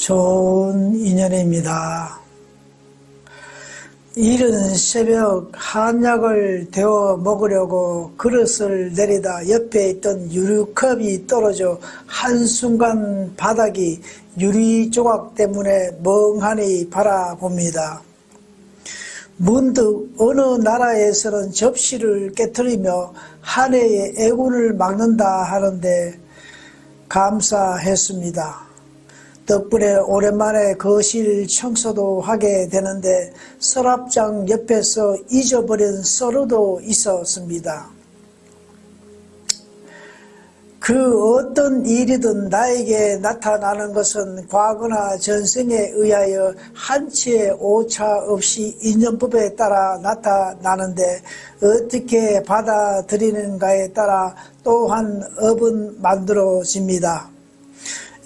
좋은 인연입니다. 이른 새벽 한약을 데워 먹으려고 그릇을 내리다 옆에 있던 유리컵이 떨어져 한순간 바닥이 유리 조각 때문에 멍하니 바라봅니다. 문득 어느 나라에서는 접시를 깨트리며 한 해의 애군을 막는다 하는데 감사했습니다. 덕분에 오랜만에 거실 청소도 하게 되는데 서랍장 옆에서 잊어버린 서류도 있었습니다. 그 어떤 일이든 나에게 나타나는 것은 과거나 전생에 의하여 한치의 오차 없이 인연법에 따라 나타나는데 어떻게 받아들이는가에 따라 또한 업은 만들어집니다.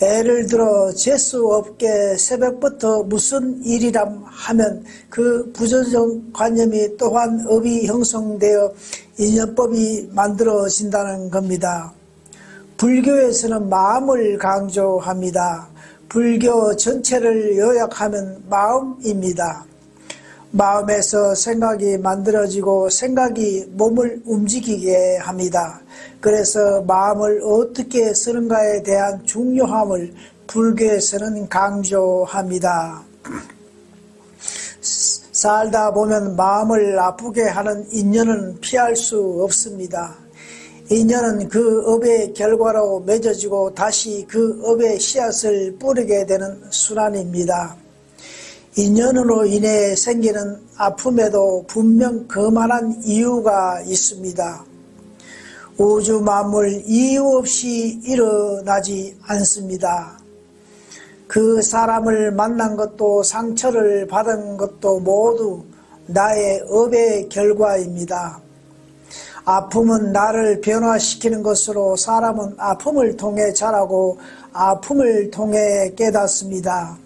예를 들어 재수 없게 새벽부터 무슨 일이람 하면 그 부정적 관념이 또한 업이 형성되어 인연법이 만들어진다는 겁니다. 불교에서는 마음을 강조합니다. 불교 전체를 요약하면 마음입니다. 마음에서 생각이 만들어지고 생각이 몸을 움직이게 합니다. 그래서 마음을 어떻게 쓰는가에 대한 중요함을 불교에서는 강조합니다. 살다 보면 마음을 아프게 하는 인연은 피할 수 없습니다. 인연은 그 업의 결과로 맺어지고 다시 그 업의 씨앗을 뿌리게 되는 순환입니다. 인연으로 인해 생기는 아픔에도 분명 그만한 이유가 있습니다. 우주 만물 이유 없이 일어나지 않습니다. 그 사람을 만난 것도 상처를 받은 것도 모두 나의 업의 결과입니다. 아픔은 나를 변화시키는 것으로 사람은 아픔을 통해 자라고 아픔을 통해 깨닫습니다.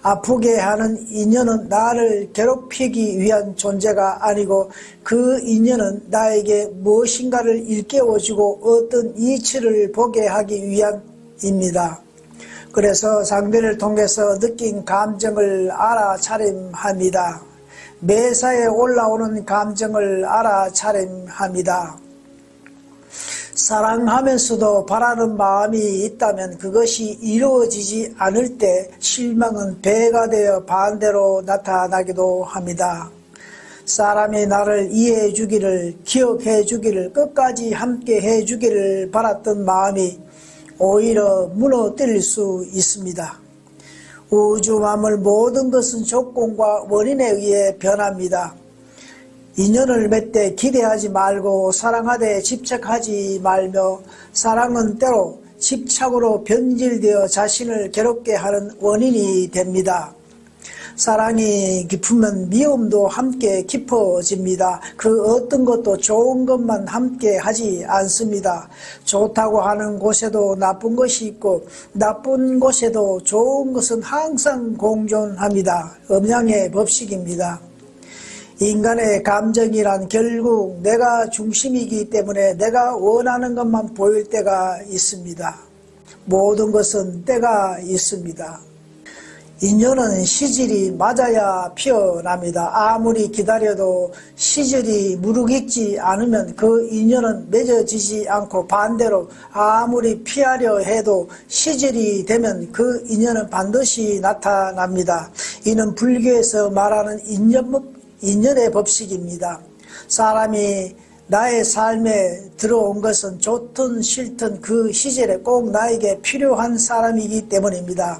아프게 하는 인연은 나를 괴롭히기 위한 존재가 아니고 그 인연은 나에게 무엇인가를 일깨워주고 어떤 이치를 보게 하기 위함입니다. 그래서 상대를 통해서 느낀 감정을 알아차림합니다. 매사에 올라오는 감정을 알아차림합니다. 사랑하면서도 바라는 마음이 있다면 그것이 이루어지지 않을 때 실망은 배가 되어 반대로 나타나기도 합니다. 사람이 나를 이해해 주기를, 기억해 주기를, 끝까지 함께 해 주기를 바랐던 마음이 오히려 무너뜨릴 수 있습니다. 우주 만물 모든 것은 조건과 원인에 의해 변합니다. 인연을 맺되 기대하지 말고 사랑하되 집착하지 말며 사랑은 때로 집착으로 변질되어 자신을 괴롭게 하는 원인이 됩니다. 사랑이 깊으면 미움도 함께 깊어집니다. 그 어떤 것도 좋은 것만 함께 하지 않습니다. 좋다고 하는 곳에도 나쁜 것이 있고 나쁜 곳에도 좋은 것은 항상 공존합니다. 음양의 법칙입니다. 인간의 감정이란 결국 내가 중심이기 때문에 내가 원하는 것만 보일 때가 있습니다. 모든 것은 때가 있습니다. 인연은 시절이 맞아야 피어납니다. 아무리 기다려도 시절이 무르익지 않으면 그 인연은 맺어지지 않고 반대로 아무리 피하려 해도 시절이 되면 그 인연은 반드시 나타납니다. 이는 불교에서 말하는 인연의 법칙입니다. 사람이 나의 삶에 들어온 것은 좋든 싫든 그 시절에 꼭 나에게 필요한 사람이기 때문입니다.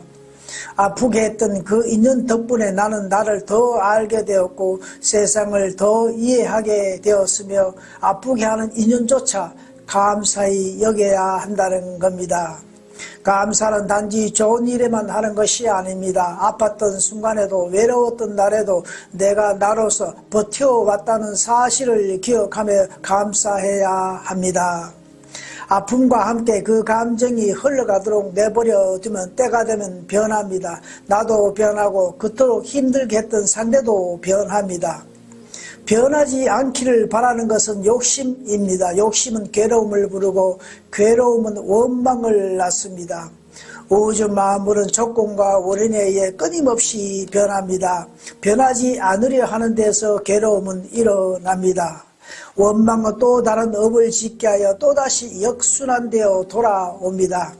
아프게 했던 그 인연 덕분에 나는 나를 더 알게 되었고 세상을 더 이해하게 되었으며 아프게 하는 인연조차 감사히 여겨야 한다는 겁니다. 감사는 단지 좋은 일에만 하는 것이 아닙니다. 아팠던 순간에도 외로웠던 날에도 내가 나로서 버텨왔다는 사실을 기억하며 감사해야 합니다. 아픔과 함께 그 감정이 흘러가도록 내버려 두면 때가 되면 변합니다. 나도 변하고 그토록 힘들게 했던 상대도 변합니다. 변하지 않기를 바라는 것은 욕심입니다. 욕심은 괴로움을 부르고 괴로움은 원망을 낳습니다. 우주 만물은 조건과 원인에 의해 끊임없이 변합니다. 변하지 않으려 하는 데서 괴로움은 일어납니다. 원망은 또 다른 업을 짓게 하여 또다시 역순환되어 돌아옵니다.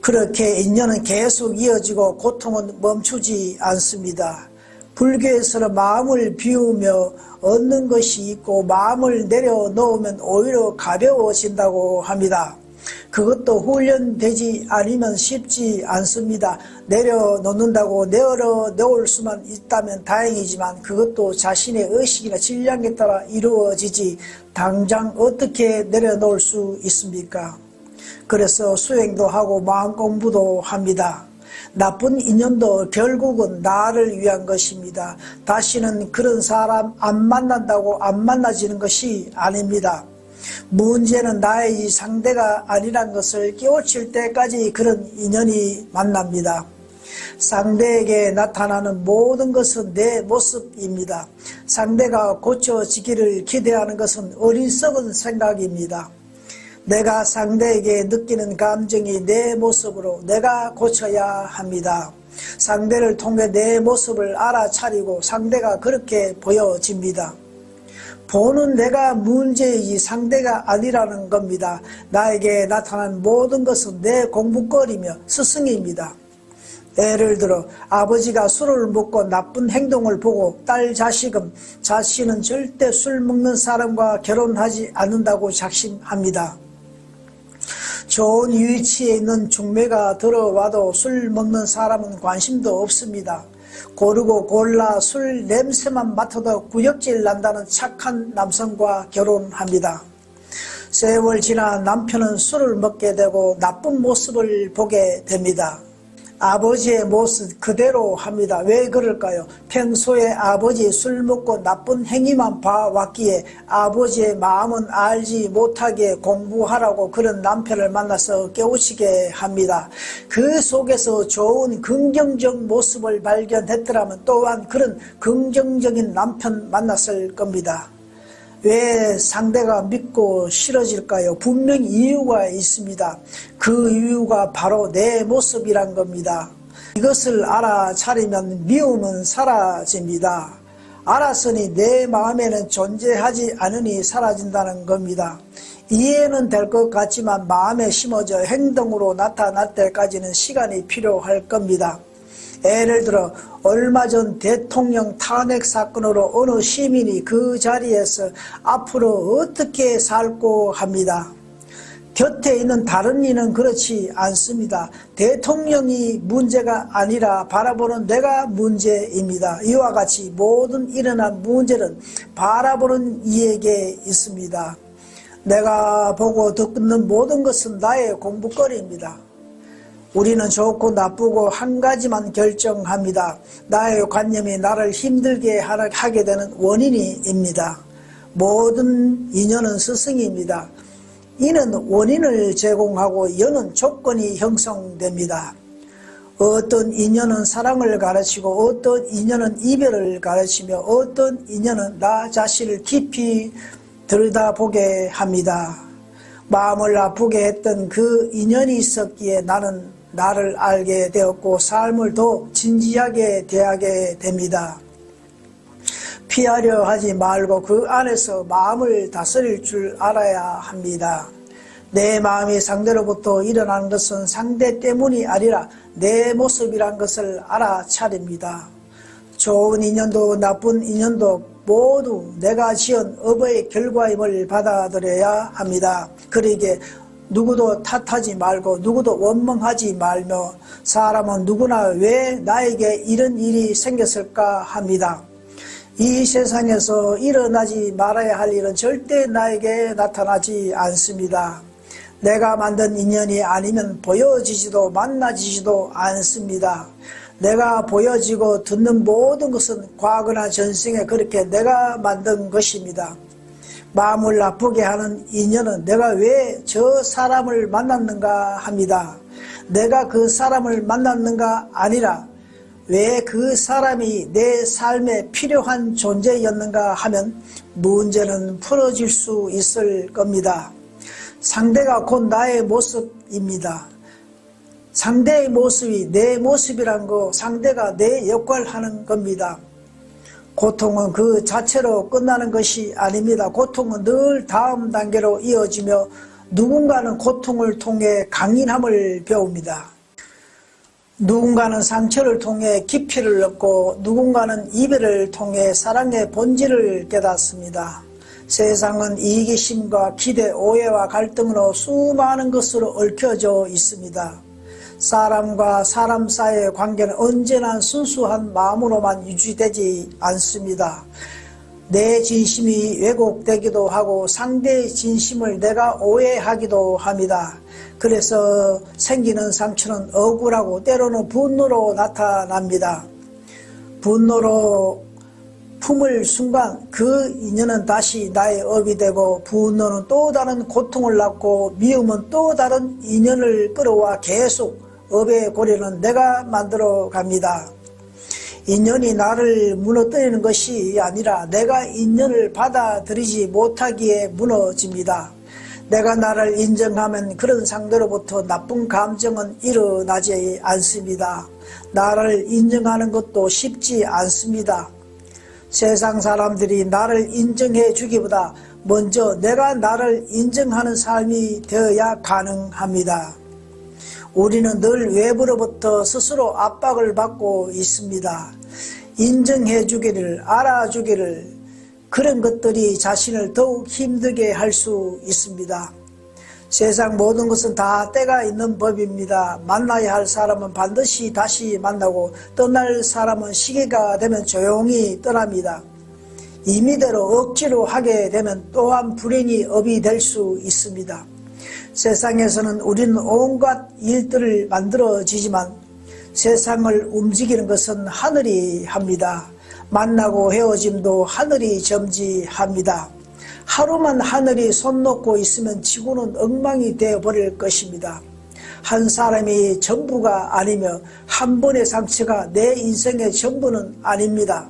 그렇게 인연은 계속 이어지고 고통은 멈추지 않습니다. 불교에서는 마음을 비우며 얻는 것이 있고 마음을 내려놓으면 오히려 가벼워진다고 합니다. 그것도 훈련되지 않으면 쉽지 않습니다. 내려놓는다고 내려놓을 수만 있다면 다행이지만 그것도 자신의 의식이나 질량에 따라 이루어지지 당장 어떻게 내려놓을 수 있습니까? 그래서 수행도 하고 마음 공부도 합니다. 나쁜 인연도 결국은 나를 위한 것입니다. 다시는 그런 사람 안 만난다고 안 만나지는 것이 아닙니다. 문제는 나의 상대가 아니란 것을 깨우칠 때까지 그런 인연이 만납니다. 상대에게 나타나는 모든 것은 내 모습입니다. 상대가 고쳐지기를 기대하는 것은 어리석은 생각입니다. 내가 상대에게 느끼는 감정이 내 모습으로 내가 고쳐야 합니다. 상대를 통해 내 모습을 알아차리고 상대가 그렇게 보여집니다. 보는 내가 문제이지 상대가 아니라는 겁니다. 나에게 나타난 모든 것은 내 공부거리며 스승입니다. 예를 들어 아버지가 술을 먹고 나쁜 행동을 보고 딸 자신은 절대 술 먹는 사람과 결혼하지 않는다고 작심합니다. 좋은 위치에 있는 중매가 들어와도 술 먹는 사람은 관심도 없습니다. 고르고 골라 술 냄새만 맡아도 구역질 난다는 착한 남성과 결혼합니다. 세월 지나 남편은 술을 먹게 되고 나쁜 모습을 보게 됩니다. 아버지의 모습 그대로 합니다. 왜 그럴까요? 평소에 아버지 술 먹고 나쁜 행위만 봐왔기에 아버지의 마음은 알지 못하게 공부하라고 그런 남편을 만나서 깨우치게 합니다. 그 속에서 좋은 긍정적 모습을 발견했더라면 또한 그런 긍정적인 남편 만났을 겁니다. 왜 상대가 믿고 싫어질까요? 분명히 이유가 있습니다. 그 이유가 바로 내 모습이란 겁니다. 이것을 알아차리면 미움은 사라집니다. 알았으니 내 마음에는 존재하지 않으니 사라진다는 겁니다. 이해는 될 것 같지만 마음에 심어져 행동으로 나타날 때까지는 시간이 필요할 겁니다. 예를 들어 얼마 전 대통령 탄핵 사건으로 어느 시민이 그 자리에서 앞으로 어떻게 살고 합니다. 곁에 있는 다른 이는 그렇지 않습니다. 대통령이 문제가 아니라 바라보는 내가 문제입니다. 이와 같이 모든 일어난 문제는 바라보는 이에게 있습니다. 내가 보고 듣는 모든 것은 나의 공부거리입니다. 우리는 좋고 나쁘고 한 가지만 결정합니다. 나의 관념이 나를 힘들게 하게 되는 원인입니다. 모든 인연은 스승입니다. 이는 원인을 제공하고 여는 조건이 형성됩니다. 어떤 인연은 사랑을 가르치고 어떤 인연은 이별을 가르치며 어떤 인연은 나 자신을 깊이 들여다보게 합니다. 마음을 아프게 했던 그 인연이 있었기에 나는 나를 알게 되었고 삶을 더 진지하게 대하게 됩니다. 피하려 하지 말고 그 안에서 마음을 다스릴 줄 알아야 합니다. 내 마음이 상대로부터 일어나는 것은 상대 때문이 아니라 내 모습이란 것을 알아차립니다. 좋은 인연도 나쁜 인연도 모두 내가 지은 업의 결과임을 받아들여야 합니다. 그러기에 누구도 탓하지 말고 누구도 원망하지 말며 사람은 누구나 왜 나에게 이런 일이 생겼을까 합니다. 이 세상에서 일어나지 말아야 할 일은 절대 나에게 나타나지 않습니다. 내가 만든 인연이 아니면 보여지지도 만나지지도 않습니다. 내가 보여지고 듣는 모든 것은 과거나 전생에 그렇게 내가 만든 것입니다. 마음을 아프게 하는 인연은 내가 왜 저 사람을 만났는가 합니다. 내가 그 사람을 만났는가 아니라 왜 그 사람이 내 삶에 필요한 존재였는가 하면 문제는 풀어질 수 있을 겁니다. 상대가 곧 나의 모습입니다. 상대의 모습이 내 모습이란 거, 상대가 내 역할을 하는 겁니다. 고통은 그 자체로 끝나는 것이 아닙니다. 고통은 늘 다음 단계로 이어지며 누군가는 고통을 통해 강인함을 배웁니다. 누군가는 상처를 통해 깊이를 얻고 누군가는 이별을 통해 사랑의 본질을 깨닫습니다. 세상은 이기심과 기대, 오해와 갈등으로 수많은 것으로 얽혀져 있습니다. 사람과 사람 사이의 관계는 언제나 순수한 마음으로만 유지되지 않습니다. 내 진심이 왜곡되기도 하고 상대의 진심을 내가 오해하기도 합니다. 그래서 생기는 상처는 억울하고 때로는 분노로 나타납니다. 분노로 품을 순간 그 인연은 다시 나의 업이 되고 분노는 또 다른 고통을 낳고 미움은 또 다른 인연을 끌어와 계속 업의 고리는 내가 만들어 갑니다. 인연이 나를 무너뜨리는 것이 아니라 내가 인연을 받아들이지 못하기에 무너집니다. 내가 나를 인정하면 그런 상대로부터 나쁜 감정은 일어나지 않습니다. 나를 인정하는 것도 쉽지 않습니다. 세상 사람들이 나를 인정해 주기보다 먼저 내가 나를 인정하는 삶이 되어야 가능합니다. 우리는 늘 외부로부터 스스로 압박을 받고 있습니다. 인정해 주기를, 알아주기를, 그런 것들이 자신을 더욱 힘들게 할 수 있습니다. 세상 모든 것은 다 때가 있는 법입니다. 만나야 할 사람은 반드시 다시 만나고 떠날 사람은 시기가 되면 조용히 떠납니다. 임의대로 억지로 하게 되면 또한 불행이 업이 될 수 있습니다. 세상에서는 우리는 온갖 일들을 만들어지지만 세상을 움직이는 것은 하늘이 합니다. 만나고 헤어짐도 하늘이 점지합니다. 하루만 하늘이 손 놓고 있으면 지구는 엉망이 되어버릴 것입니다. 한 사람이 전부가 아니며 한 번의 상처가 내 인생의 전부는 아닙니다.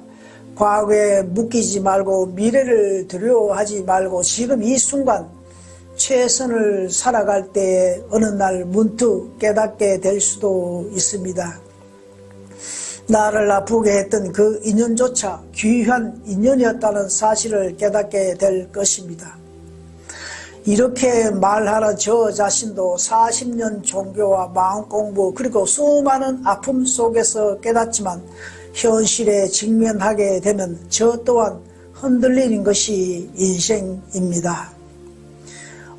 과거에 묶이지 말고 미래를 두려워하지 말고 지금 이 순간 최선을 살아갈 때에 어느 날 문득 깨닫게 될 수도 있습니다. 나를 아프게 했던 그 인연조차 귀한 인연이었다는 사실을 깨닫게 될 것입니다. 이렇게 말하는 저 자신도 40년 종교와 마음공부 그리고 수많은 아픔 속에서 깨닫지만 현실에 직면하게 되면 저 또한 흔들리는 것이 인생입니다.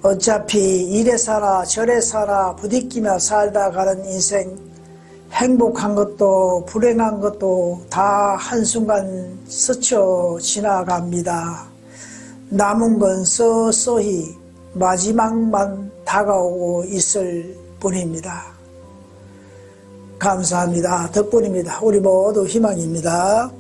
어차피 이래 살아 저래 살아 부딪히며 살다 가는 인생, 행복한 것도 불행한 것도 다 한순간 스쳐 지나갑니다. 남은 건 서서히 마지막만 다가오고 있을 뿐입니다. 감사합니다. 덕분입니다. 우리 모두 희망입니다.